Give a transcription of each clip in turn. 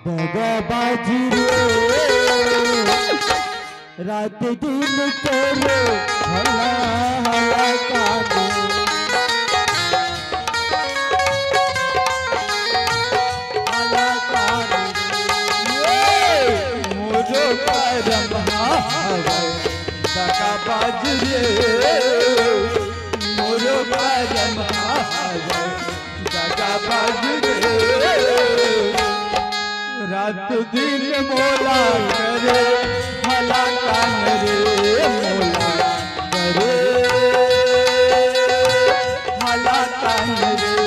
दगाबाजी रे रात दिन करो हला हला काने हला काने मोरो करम हावे दगाबाजी रे मोरो करम हावे दगाबाजी रे रात दिन मोला करे हला कान रे मोला करे हला कान रे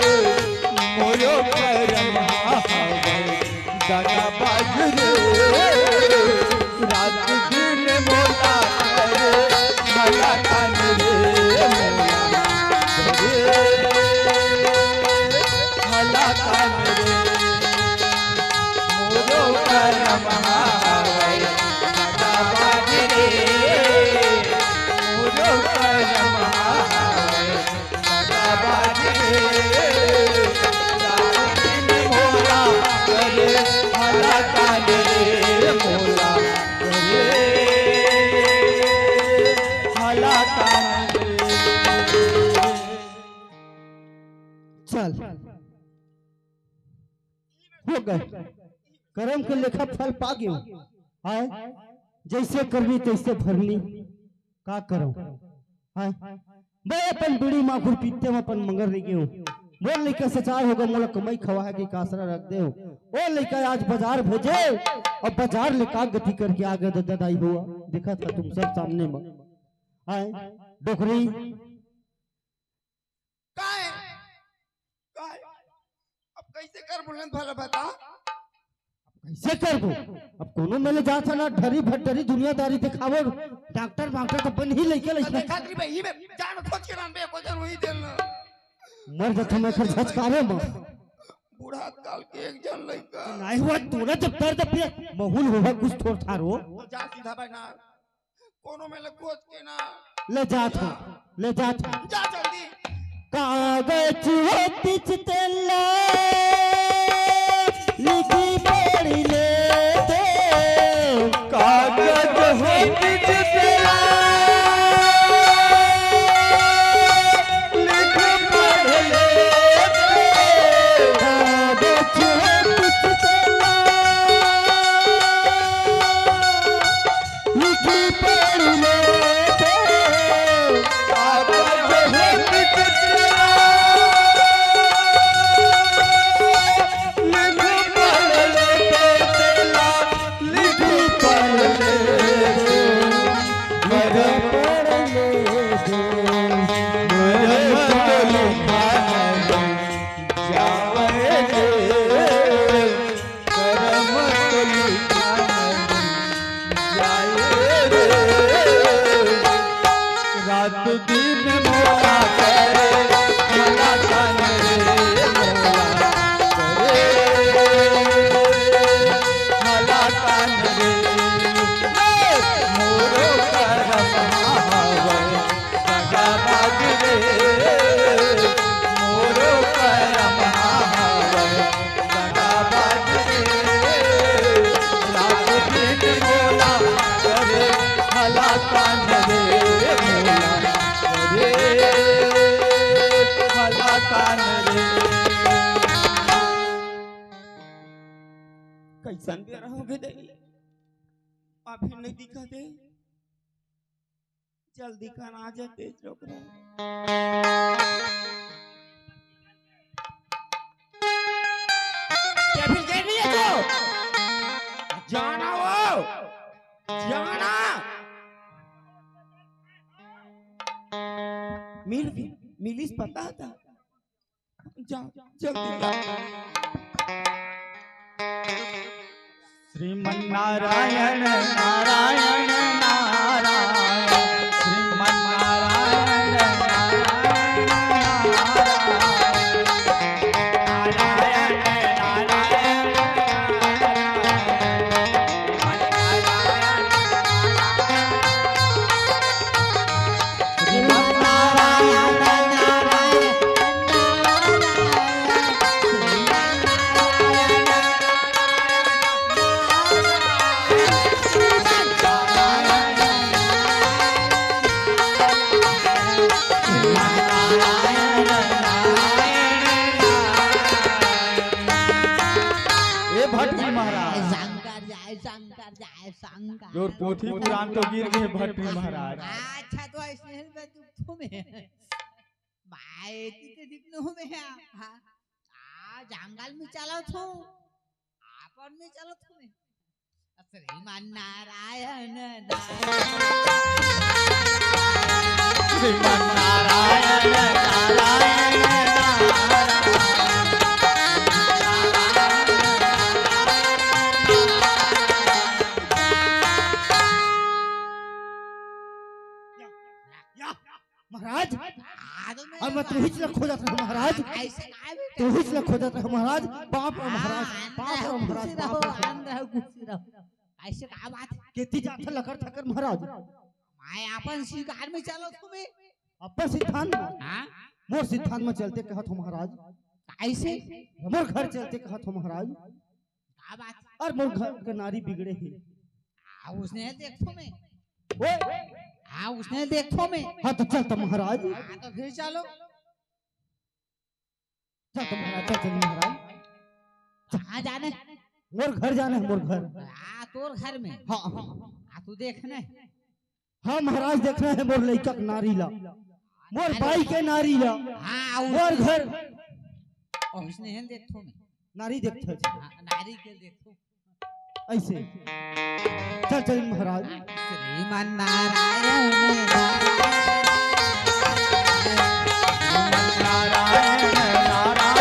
मोरो करम हावे दगाबाज रे रात दिन मोला करे हला कान रे मोला करे हला कान रे मोरो करम हावे दगाबाज रे मोरो करम हावे दगाबाज रे हला कान रे मोला करे हला कान रे चल हो गए कर्म के लेखा फल पा गयो आए जैसे करनी तैसे भरनी का करो आए मैं अपन बीड़ी माखुर पीते में अपन मंगर नहीं गयो वो लड़का सचार होगा मोला कमाई खवा है कि कासरा रख दे वो लड़का आज बाजार भेजे और बाजार ले का गति करके आगे दादाई हुआ देखा था तुम सब सामने में आए डोकरी काय काय अब कैसे कर बुलंद भला बता कैसे कर दो अब कोनो मेले जा था ना ढरी भट्टरी दुनियादारी दिखावो डॉक्टर डॉक्टर तो बन ही लेके ले खातरी भाई ही में जान खोज के नाम पे को जन वही देल मर जत मैं कर झचकारे में बूढ़ा काल के एक जन लइका नहीं हुआ तोरा जब दर्द पे महुल होगा कुछ थोड़ थारो जा सीधा भाई ना कोनो में ले खोज के ना ले जा जा जल्दी कागज होती चितला लिखी पढ़ी ले दे कागज होती चितला कैसन दे रहा होगे दे अभी नहीं दिखा दे जल्दी कर आ जा तेज रोक रहा क्या फिर गए नहीं है तो जाना वो जाना मिलिस पता था जा जल्दी जा श्रीमन्नारायण नारायण नारायण श्रीमन्नारायण नारायण जाए शंकर। जोर पोथी पुराण तो गिर गए भट्टी महाराज। अच्छा तो ऐसे में तू में भाई ते दिखनो में है हां आ जंगल में चलो थो आपन में चलो थो में श्रीमान नारायण श्रीमान नारायण नारायण महाराज आदमी अब मैं तू ही खोजा था महाराज, ऐसे काय भी तू ही खोजा था महाराज। बाप रे महाराज, बाप रे महाराज, रहो बाप रे। अंदर खुशी रहो ऐसे का बात केती जाता लकर थकर महाराज। मैं अपन शिकार में चलो तुम्हें अपन सिद्धांत में, हां मोर सिद्धांत में चलते कहत हो महाराज। ऐसे मोर घर चलते कहत हो महाराज। का बात और मोर घर के नारी बिगड़े ही। उसने देखो में ओए हाँ उसने देखो में हाँ तो चल तो महाराज, हाँ तो फिर चलो चल तो महाराज, चल चल महाराज। कहाँ जाने मोर घर जाना है, मोर घर। हाँ तोर घर में हाँ हाँ हाँ तू देखने हाँ महाराज, देखना है मोर लइका के नारी ला, मोर बाई के नारी ला, हाँ मोर घर और उसने हैं देखो में नारी देखते हैं। हाँ, नारी के देखो ऐसे चल चल महाराज। श्रीमान नारायण नारायण नारायण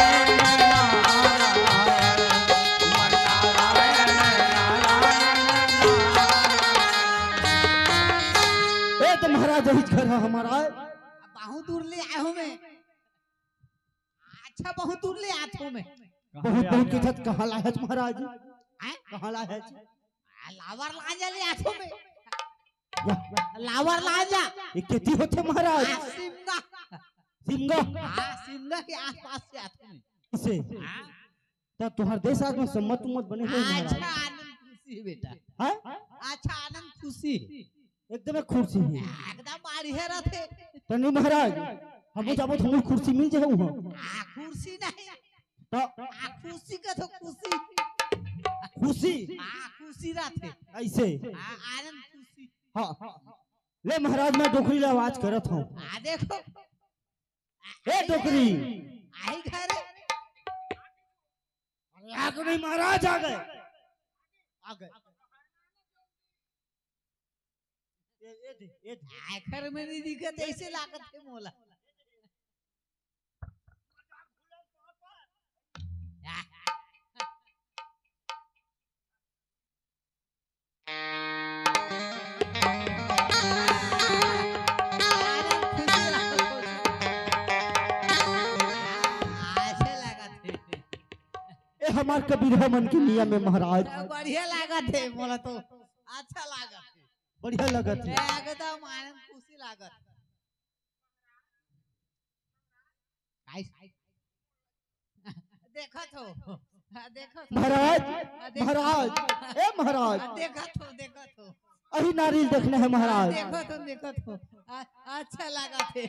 ए तो महाराज यही घर है हमारा। बहुत दूर ले आए हूँ मैं, अच्छा बहुत दूर ले आते हूँ मैं। बहुत बहुत के साथ कहाँ लाया है महाराज, हैं? कहाँ लाया है? लावर लाजा ले आते हूँ मैं, या, लावर लाजा ये खेती होते महाराज। सिमगा सिंगा हाँ सिमगा के आसपास से आते हूँ मैं। इसे हाँ तब तुम्हारे देश आज में सम्मत उम्मत बने हुए अच्छा महाराज। आनंद खुशी बेटा, हैं? अच्छा आनंद खुशी एकदम एक कुर्सी है एकदम बढ़िया रहते। तो नहीं महाराज, हम जाबो तो हमको कुर्सी मिल जाए वहाँ। कुर्सी नहीं तो खुशी का तो खुशी खुशी खुशी रहते ऐसे। आनंद खुशी हाँ ले महाराज, मैं डोकरी ला आवाज करत हूँ। देखो ए डोकरी, आई घर आ गए महाराज, आ गए आ गए। ये आखिर में नहीं दिखत ऐसे लागत है मोला। हमार कबीर मन की मियां में महाराज बढ़िया लागत है मोला तो अच्छा लागत है, बढ़िया लगत है। एकदम आनंद खुशी लागत। देखत हो देखत हो महाराज महाराज ए महाराज, देखत हो अही नारियल देखने है महाराज। देखत हो अच्छा लागत है,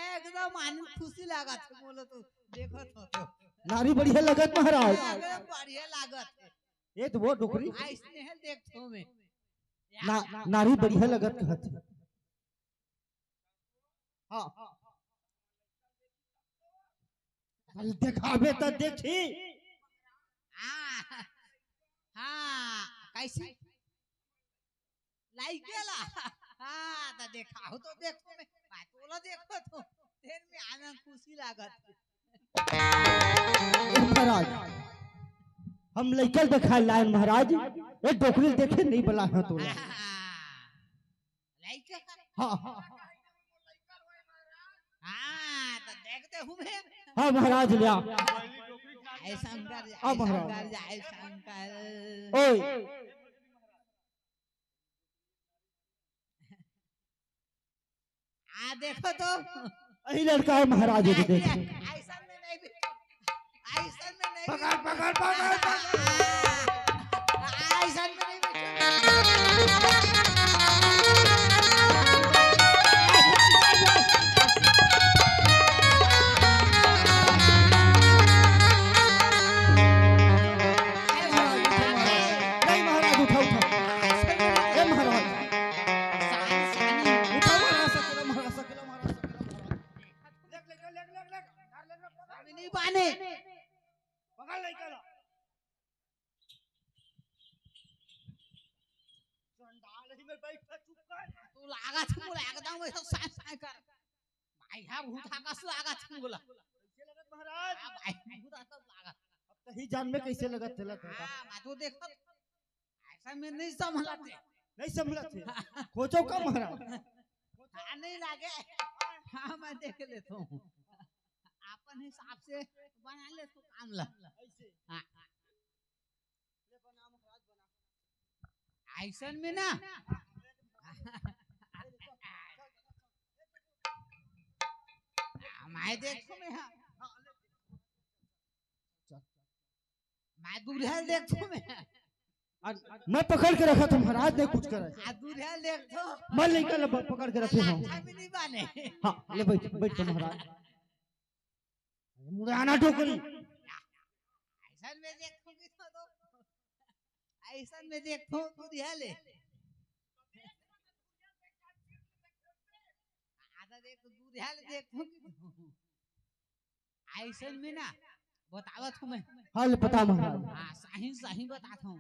एकदम आनंद खुशी लागत है बोलो तो। देखत हो तो नारी बढ़िया लगत महाराज। एकदम बढ़िया लागत है। ये तो वो डोकरी स्नेहल देखतो में नारी बढ़िया लगत कहत है। हाँ देखावे तो देखी। हाँ हाँ कैसे लाइक गेला हाँ तो देखाओ तो देखो में तोला देखो तो देर में आनंद खुशी लागत महाराज हम लइकल देखाए लाइन महाराज, ये डोकरी देखे नहीं बला है तो लाइक हाँ हाँ तो देखते हूँ मैं। हाँ महाराज लिया जय शंकर हाँ महाराज। जय शंकर। ओए देखो तो अही लड़का है महाराज, ये देख ऐसा में नहीं ऐसा में नहीं पकड़ पकड़ पकड़ पकड़। ऐसा में नहीं नहीं महाराज, उठा उठा माने पकड़ लइका ला चंडाल ही में बैठ के चुप कर तू लागा छ बोला एकदम ऐसा साफ साफ कर भाई हा भूत आकाश लागा छ बोला कैसे लगत महाराज हां भाई भूत आकाश लागा अब कहीं जान में कैसे लगत चला था हां मैं तो देखो ऐसा में नहीं संभलते नहीं समझला थे खोजो का महाराज हां नहीं लागे हां मैं देख लेता हूं अपन हिसाब से बना ले तो काम ला ऐसे हां ले बना महाराज बना ऐसन में ना मैं देखो मैं दूल्हा देखो मैं पकड़ के रखा था महाराज ने कुछ करा आ दूल्हा देखो मैं लइका पकड़ के रखे हूं लाठा भी नहीं बाने हां ले बैठ बैठ तो महाराज मुझे आना ठोकरी ऐसा में देखोगे तो ऐसा में देखो दूल्हा ले आधा देखो दूल्हा ले देखो ऐसा में ना बतावत हूं मैं हां ले पता महाराज हां सही सही बताता हूं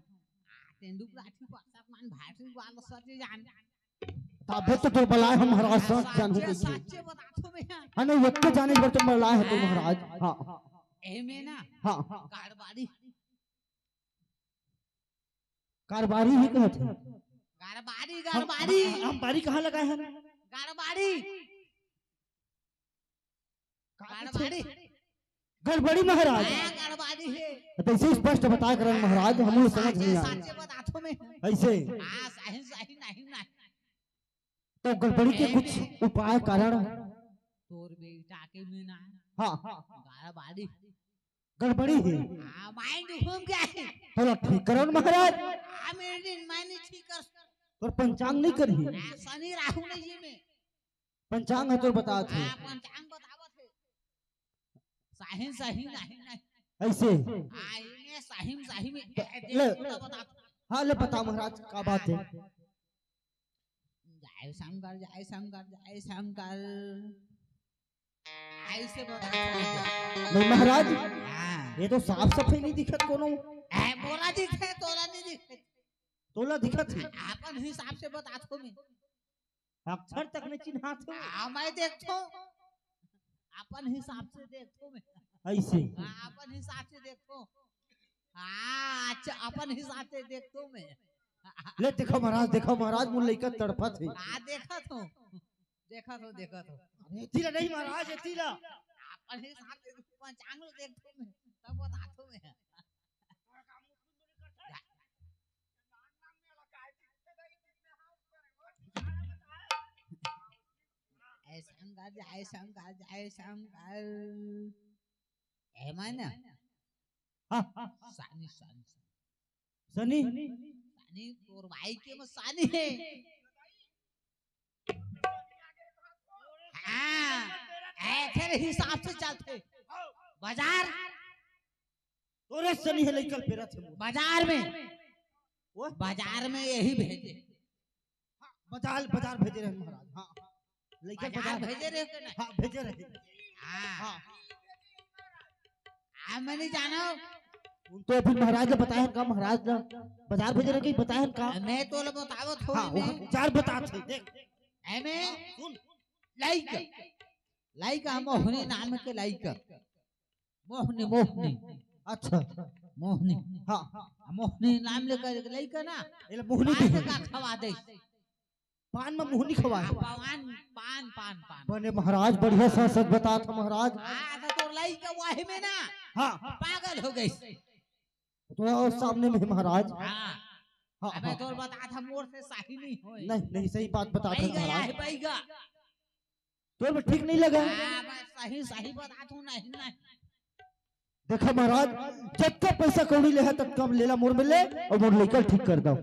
तेंदुक लाठी पासा मान भाटी वाल सच्चे जान तबे तो बलाए हम महाराज सच जानू के सच्चे बताता हूं मैं हां नहीं वक्त जाने पर तो बलाए है तो महाराज हां ए में ना हां गाड़बाड़ी कारबारी ही कहत है गाड़बाड़ी गाड़बाड़ी हम बारी कहां लगाए हैं गाड़बाड़ी गाड़बाड़ी गड़बड़ी महाराज गाड़बाड़ी है तो ऐसे स्पष्ट बता कर महाराज हम समझ नहीं आ सच्चे बताता हूं मैं ऐसे हां सही सही नहीं नहीं तो गड़बड़ी के कुछ उपाय कारण तोर बेटा के में ना हां गाड़बाड़ी गड़बड़ी है हां माइंड घूम गया है थोड़ा ठीक करो ना महाराज हां मेरे दिन मायने ठीक कर और पंचांग नहीं करी शनि राहु नहीं जी में पंचांग है तो बता थे हां पंचांग बतावत है सही सही नहीं नहीं ऐसे हां इने सही सही में ले बता हाँ ले बता महाराज क्या बात है जय शंकर जय शंकर जय शंकर ऐसे बता नहीं महाराज हां ये तो साफ सफाई नहीं दिखत कोनो ए बोला दिखे तोला नहीं दिखे तोला दिखत है अपन हिसाब से बतातो मैं अक्षर तक नहीं चिन्हात हो हां मैं देखतो अपन हिसाब से देखतो मैं ऐसे अपन हिसाब से देखतो हां अच्छा अपन हिसाब से देखतो मैं ले देखो महाराज मुन लइका तड़पत है हां देखत हो देखत हो अरे तीला नहीं महाराज तीला अपन हिसाब से पंचांग देखतो मैं तब बतातो मैं जय शंकर जय शंकर ए माना हां सानी सानी सनी सानी तोर भाई के में सानी है हां ऐसे हिसाब से चलते बाजार तोरे सनी है लइका फेरा थे बाजार में वो बाजार में यही भेजे बाजार भेजे रहे महाराज हां लइका बाजार भेजे रहे के ना हां भेजे रहे हां हां मैंने जाना उन तो अभी महाराज ने बताया का महाराज ने बाजार भेजे रहे कि बताया का मैं तो लो बतावो हां थोड़ी में चार बता थे देख ए में सुन लाइका मोहनी नाम के लाइका मोहनी अच्छा मोहनी हां मोहनी नाम लेकर लाइका ना एला मोहनी पान दे का खवा दे पान में मोहनी खवा पान पान पान पान बने महाराज बढ़िया सा सच बता था महाराज हां तो लाइका वाही में ना हां पागल हो गई तो सामने में महाराज हां हां अबे तो बता था मोर से सही नहीं होए नहीं सही बात बता था बैगा महाराज है बैगा तो भी ठीक नहीं लगा हां मैं सही बता तू नहीं नहीं देखो महाराज जब तक पैसा कौड़ी ले है तब कम लेला मोर में ले और मोर लेकर ठीक कर दो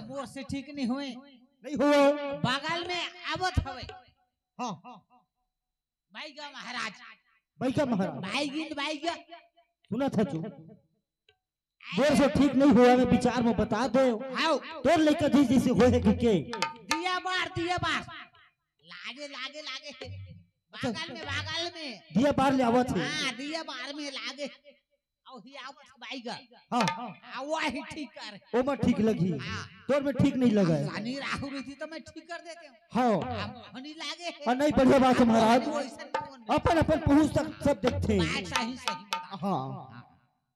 मोर से ठीक नहीं हुए नहीं हो बगल में आवत हवे हां बैगा महाराज बैका महाराज बैगा सुना था तू देर से ठीक नहीं हुआ मैं विचार में बता दे आओ तोर लेकर जैसे होए के दिया बार लागे बगल में दिया बार ले आवत है हाँ दिया बार में लागे और ही आप बाईगा हाँ वही ठीक कर ओ में ठीक लगी हाँ। तोर में ठीक नहीं लगा है शनि राहु रही थी तो मैं ठीक कर देते हूँ हाँ अब हनी लागे और नहीं बढ़िया बात है महाराज वैसा कौन है? अपन अपन पहुंच तक सब देखते हैं बात सही सही बताओ हाँ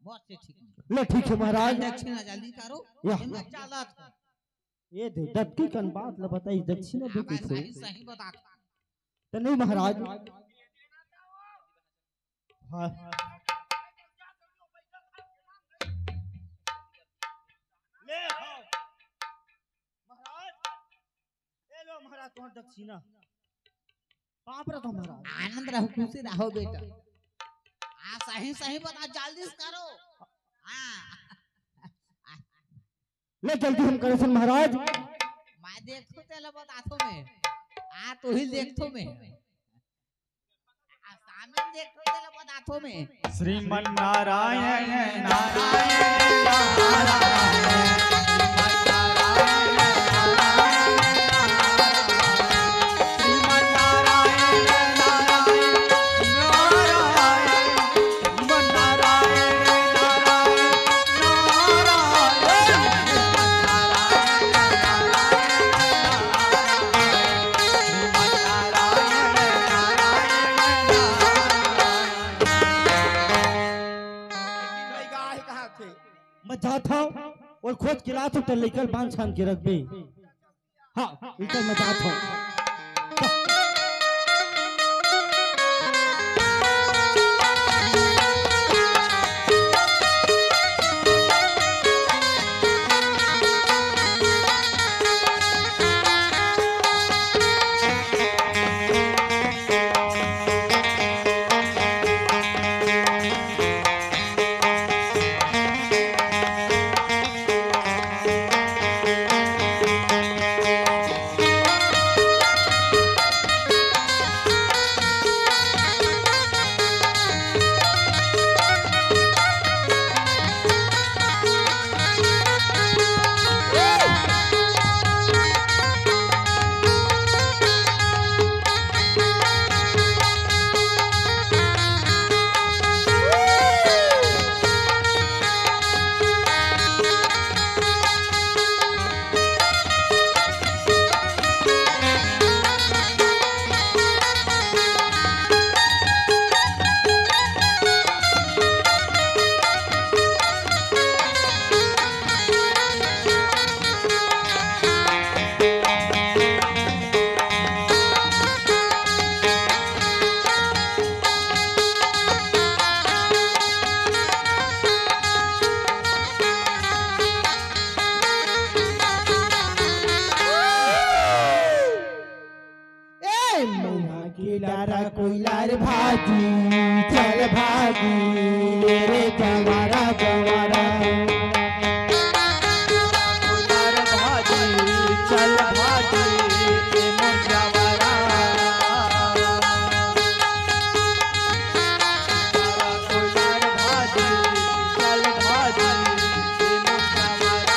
बहुत से ठीक नहीं। ले ठीक है महाराज दक्षिणा जल्दी करो या। मैं चला था ये दे दत्ती कन बात ल बताई दक्षिणा भी मैं कैसे सही सही बताता तो नहीं महाराज हाँ ले आओ महाराज ए लो महाराज तुम्हारा दक्षिणा पाप रहा महाराज आनंद रहो खुशी रहो बेटा हाँ सही सही बता जल्दी से करो हाँ ले जल्दी हम करे सन महाराज मैं देखो तेला बतातो मैं आ तो ही देखतो मैं सामने देखो तेला बतातो मैं श्रीमन नारायण नारायण नारायण मैं जाता हूँ और खोज के लात उतर लेकर बांध छान के रख दे हाँ इधर मैं जाता हूँ किलारा कोइलार भागी चल भागी रे गवारा गवारा कोइलार भाजी चल भाजी ए मोर जवारा कोइलार भाजी चल भाजी ए मोर जवारा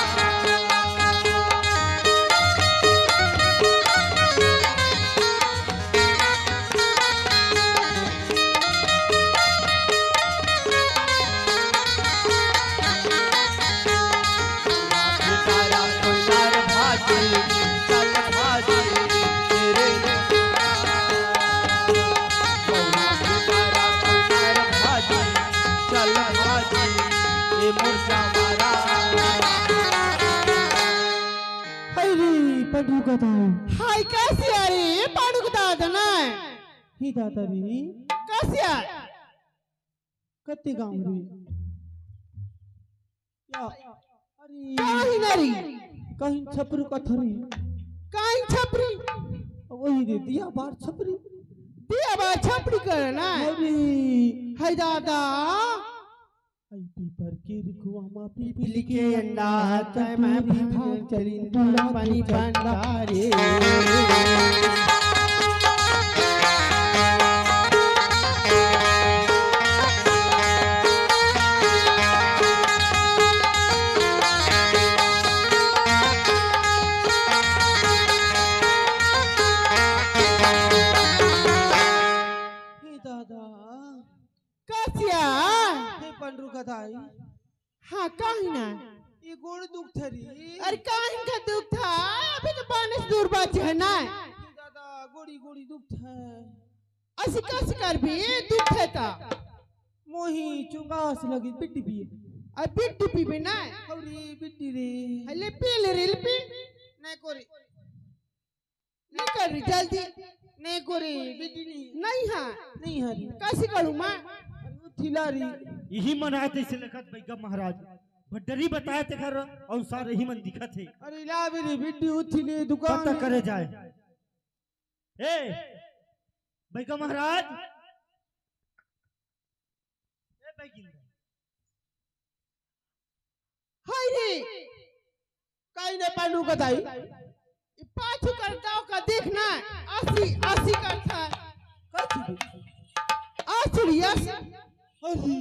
तारा कोइलार भाजी चल भाजी तेरे तारा कोइलार भाजी चल भाजी ए मुर्जा मारा हरी पडू कथा हाय कैसे अरे पाडू का दादा ही दादा री कैसे आ कत्ते गांव री या अरे काहे नरी कहीं छपरू कथरी काहे छपरी वही रे दिया बार छपरी दिया बा छपरी करना अरे हाय दादा आई पीपर के रुआ मा पिपली के अंडा तय मैं भी भाग चली दूला पानी भंडारे कसिया हे पंडरू कथाई हाँ कहीं ना ये गोड़ दुख थरी अरे कहीं का दुख था अभी तो बानिस दूर बात है ना दादा गोड़ी गोड़ी दुख है असी कस कर भी दुख है ता मोही चुंगास लगी पिट्टी पिए अब बिट्टी पी भी ना हौरी पिट्टी रे ले पी नहीं कोरी नहीं कर रही जल्दी नहीं कोरी पिट्टी नहीं हाँ नहीं हरी कैसे करूँ मैं थिला री यही मन आए थे लिखत बैगा महाराज भड्डरी बताए थे घर और सारे ही मन दिखत है अरे ला मेरी पिट्टी उथिले दुकान पता करे जाए ए बैगा महाराज ए बैगिंदा हाय रे काई ने पंडरू कथाई पाछू करता का देखना 80 करता कथी आसुरियस अरे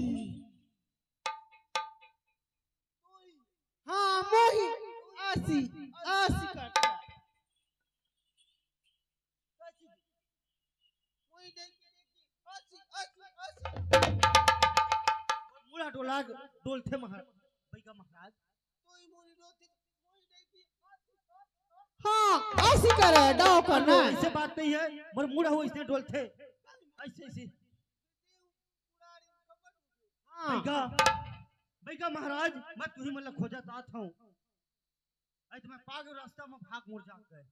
हाँ मोही 80 करता मुड़ा डोला डोलते महाराज बैगा महाराज हाँ 80 करे डाव करना ऐसे बात नहीं है मर मुड़ा हो इसने डोलते ऐसे ऐसे हाँ बैगा बैगा महाराज मैं तुम्ही मतलब खोजा तात हूँ आज मैं पाग रास्ता में भाग मुड़ जा गए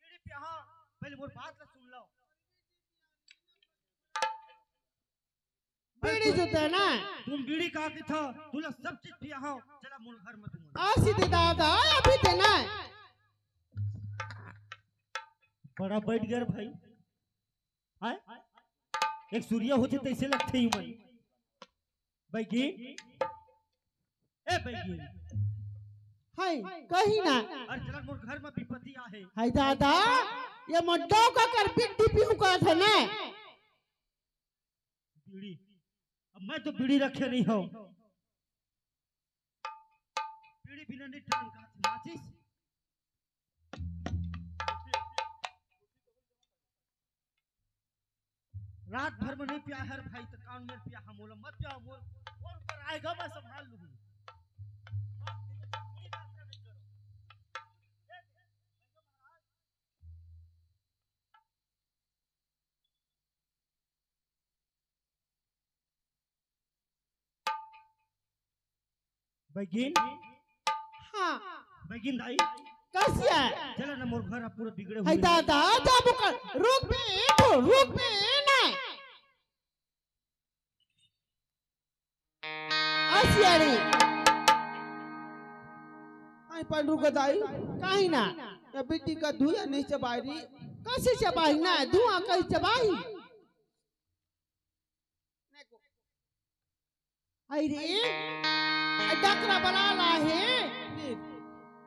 पीढ़ी पे हाँ पहले मोर बात ला सुन लो बीड़ी जोते है ना तुम बीड़ी कहा के था तुला सब चीज पिया हो चला मोर घर में तुम 80 दे दादा अभी दे ना बड़ा बैठ गया रे भाई आए एक सूर्य होते तो ऐसे लगते ही मैं बैगी ए बैगी हाय कहीं ना अरे चला मोर घर में विपत्ति आहे हाय दादा ये मड्डो का कर बिट्टी पीऊ का था ना बीड़ी अब मैं तो बीड़ी रखे नहीं हूँ बीड़ी बिना नहीं टांग का माचिस रात भर में नहीं पिया है भाई तो कान में पिया हम मत पिया मोर ऊपर आएगा मैं संभाल लूंगी बैगिन हाँ बैगिन दाई कसिया चला ना मोर घर पूरा बिगड़े हाय हुए दादा जाबो कर रुक में ना आसियारी आई पंडरू कथाई कहीं ना या पिट्टी का धुआं नहीं चबाई कैसे चबाई ना धुआं कैसे चबाई अरे डकरा बना ला है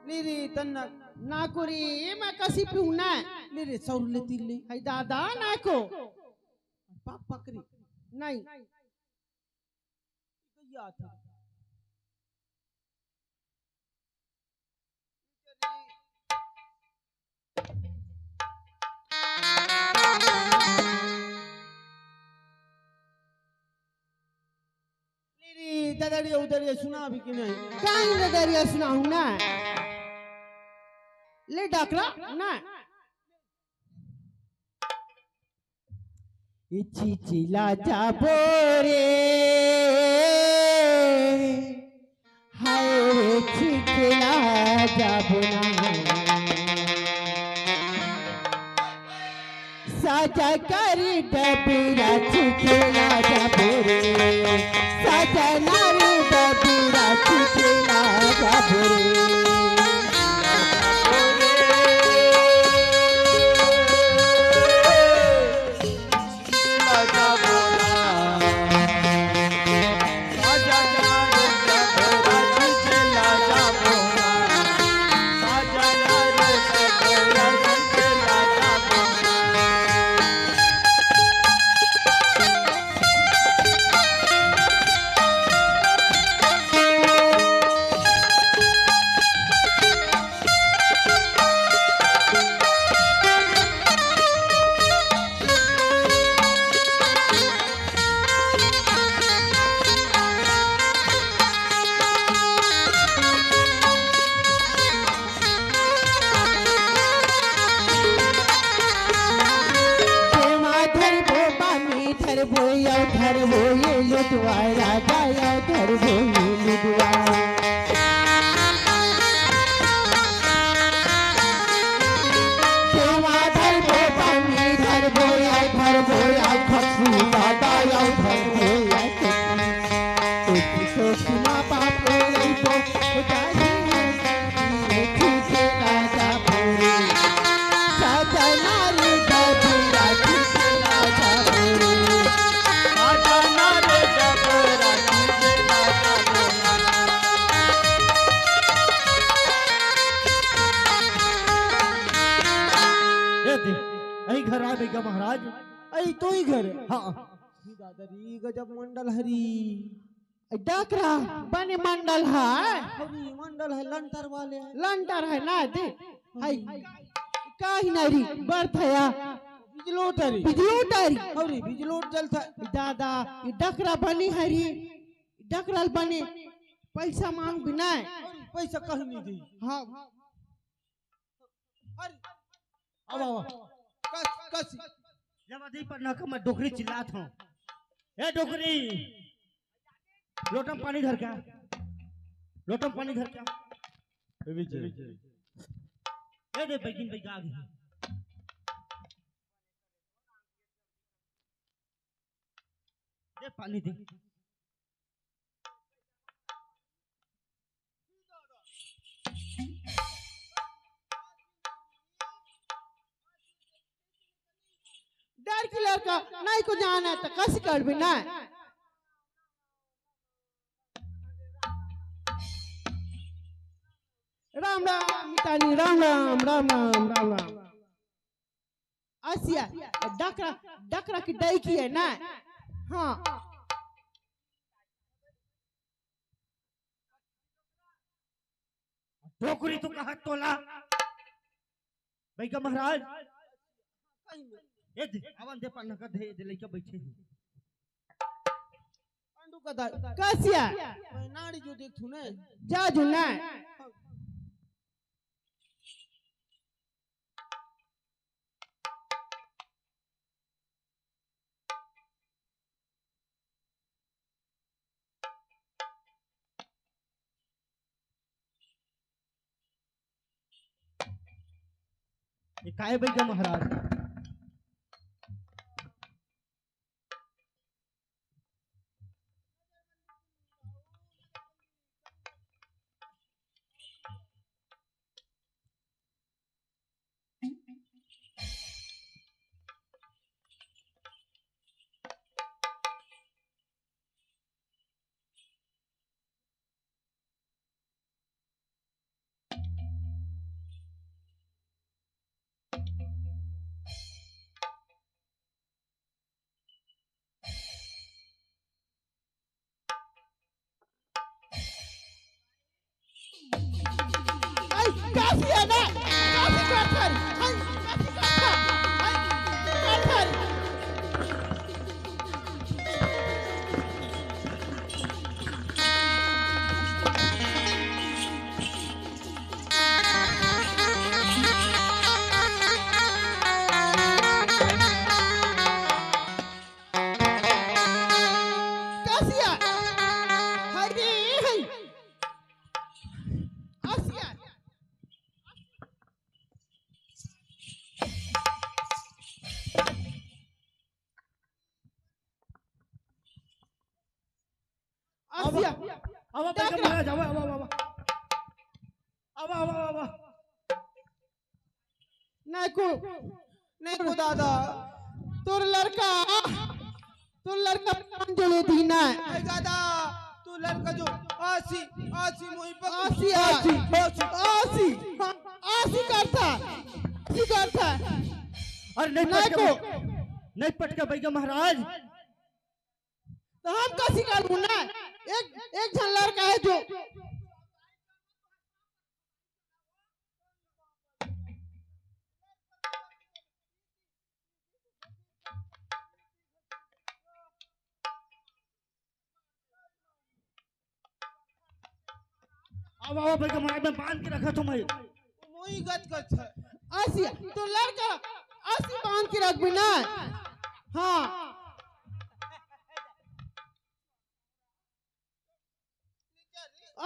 लीरी तन्ना नाकुरी मैं कसी पीऊ ना लीरी सौर लेती ले हाय दादा नाको पाप पकड़ी नहीं या था लीरी ददड़िया उदड़िया सुना भी कि नहीं कहीं ना दरिया सुनाऊं ना ले डकरा ना चिचिला जाबो रे हाय रे चिचिला जाबो ना साजा करी डबीरा चिचिला जाबो रे साजा नारी डबीरा चिचिला जाबो रे भोया धर भोये लुटवा राजा या धर भोये लुटवा देवा धर भो पानी धर भोया खसी दादा या धर भोया खसी सोची माँ बाप रे तो उदासी से राजा भोरे राजा नारी धर राजा भोरे राजा नारे जबरा तुझे राजा बोला ये दे यही घर आ भैया महाराज। आई तो ही घर हाँ ही दादारी गजब मंडल हरी डकरा बने मंडल है हरी मंडल है लंटर वाले हैं। लंटर है ना दे हाय काहे नारी बर्थ है बिजलोट हरी बिजलोटारी हरी बिजलोट जलता दादा ये डकरा बनी हरी डकरल बने पैसा मांग बिना पैसा कहीं नहीं दी हाँ हरी अब अब कस जब अधी पर ना मैं डोकरी चिल्लात हूँ। ए डोकरी लोटम पानी धर क्या लोटम पानी धर क्या ए दे बैगिन बैगा आ गई दे पानी दे डर की लड़का नहीं को जाना तो कस कर बिना राम राम मितानी राम राम राम राम राम राम आसिया डकरा डकरा की डाई की है ना हाँ डोकरी तो कहा तोला बैगा महाराज ए दे अवन दे पानी का दे दे लेके बैठे हैं। अंडू का दा कसिया मैं नाड़ी जो देखू ने जा जुना ये काय बैगा महाराज कसिया ना कसी कर हाय कसी कर हाय कर कसिया हरी हाय आसिया आसिया अब बैगा महाराज अब नहीं को दादा तोर लड़का जोड़े दी ना आई दादा तू लड़का जो आसी आसी मोई पर आसी आसी आसी आसी करता अरे नहीं नहीं को नहीं पटका बैगा महाराज तो हम कैसी करूँ ना एक जन लड़का है जो अब बैगा महाराज मैं बांध के रखा तुम्हें मोई गत गत है आसी तो लड़का आसी बांध के रख बिना हाँ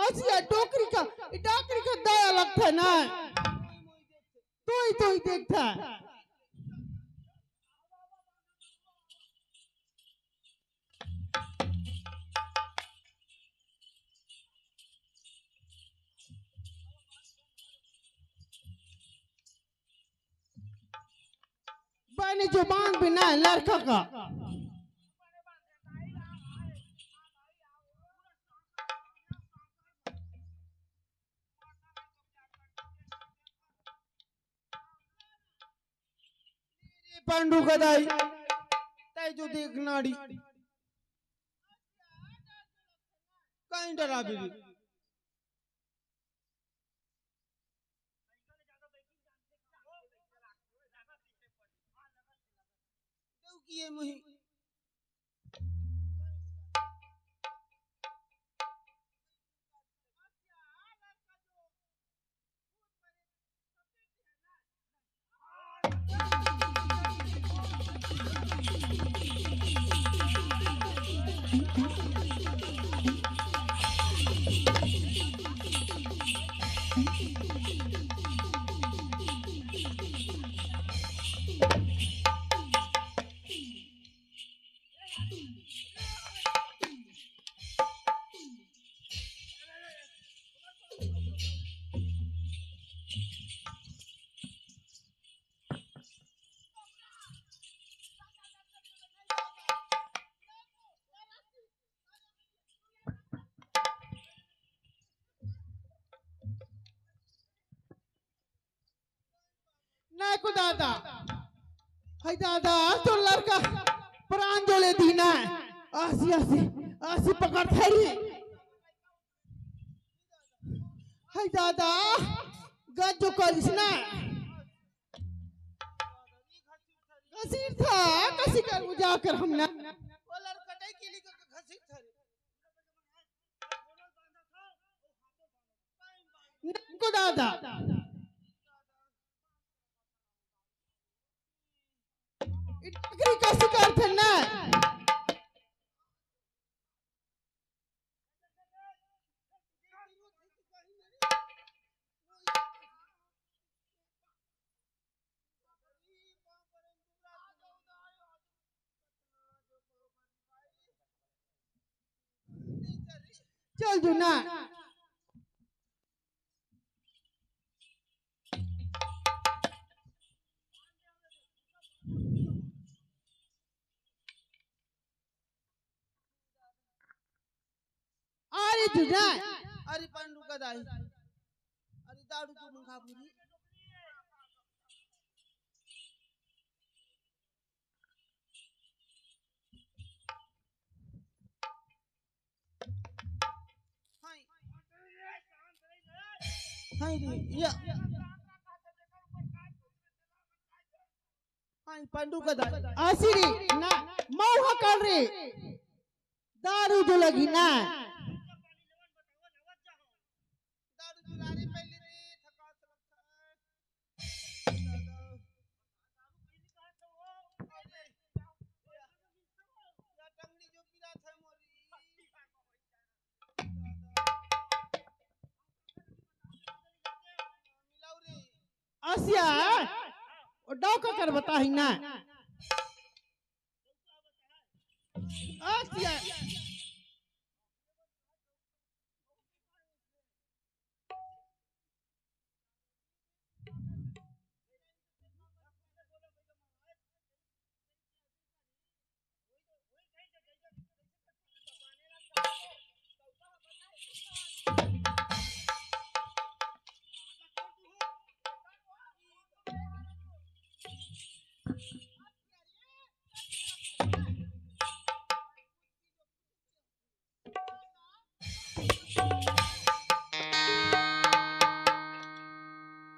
आसिया डोकरी का दया लगता है ना तो ही देखता है। बने जो बांध बिना है लड़का का पांडु गदाई तय जो देख नाड़ी कहीं डरा भी किए मुही नहीं को दादा हाय दादा तो लड़का प्राण जोले दीना आसी पकड़ थारी हाय दादा गज जो करिस ना कसी कर बुझा कर हम ना वो लड़का डई के लिए घसी थारी नहीं को दादा इतनी कैसी करते ना चल जो ना अरे जुना अरे पांडु का दाई अरे दारू तो मंगा पूरी हाय रे या हाय पांडु का दाई आसिरी ना मौहा कर रे दारू जो लगी ना आसिया और डॉक्टर कर बता ही ना आसिया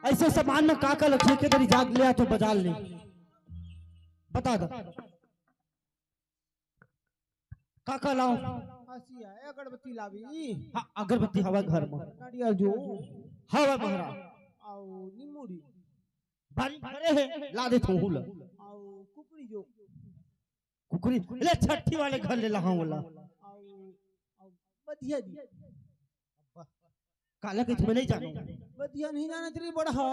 ऐसे सामान में काका लक्ष्य के तरी जाग लिया तो बाजार ले बता दो काका लाओ आसिया अगरबत्ती लावी हाँ अगरबत्ती हवा घर में नारियल जो हवा बहरा आओ निमुड़ी बारी भरे है ला दे तू हुल आओ कुकड़ी जो कुकरी ले छठी वाले घर ले लहा वाला आओ आओ बधिया दी काला के तुम्हें नहीं जानो बतिया नहीं जाना तेरी बड़ा हो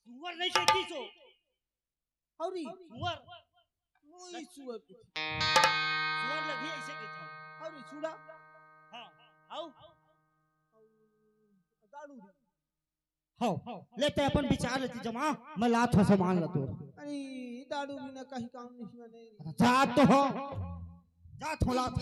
सुअर नहीं कहती सो हौरी सुअर ओई सुअर सुअर लगी ऐसे कहता हूं हौरी सुड़ा हां आओ दाड़ू हां लेते अपन विचार लेती जमा मैं लात हो सामान ला तोड़ अरे दाड़ू बिना कहीं काम नहीं बने जात तो हो जात हो लात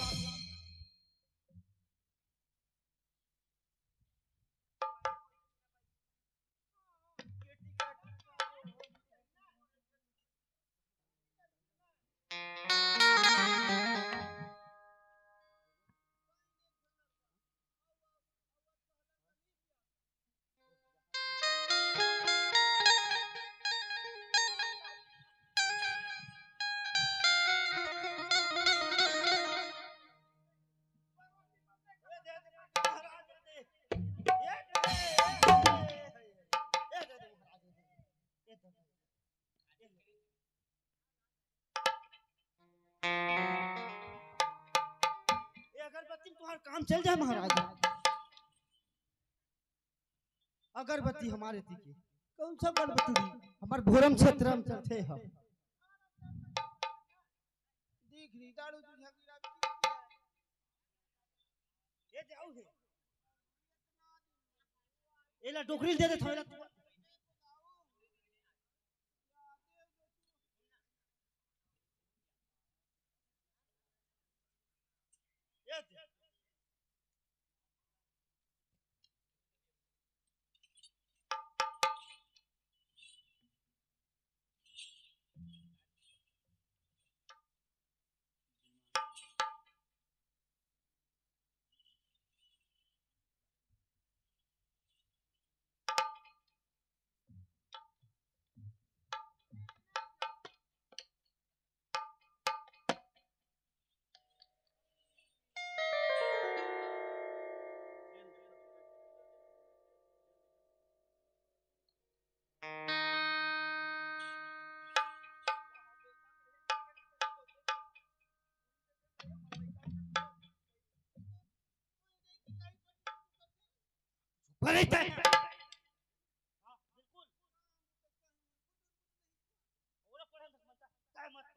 अगरबत्ती में तुम्हारा काम चल जाए महाराज अगरबत्ती हमारे थी की कौन सा गणपति हमार भोरम क्षेत्र में चलते हैं देख ली दाड़ू तू झगड़ा ये जाओ है एला डोकरी दे दे थोड़ा बड़े तय हां बिल्कुल और पढ़न तक मत काय मत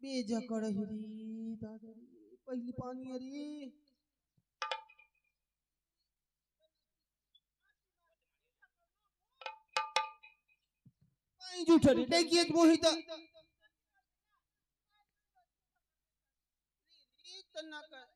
बेजा करही रे दादा रे पहली पानी अरे कहीं झूठ रे देखिए मोहित तना कर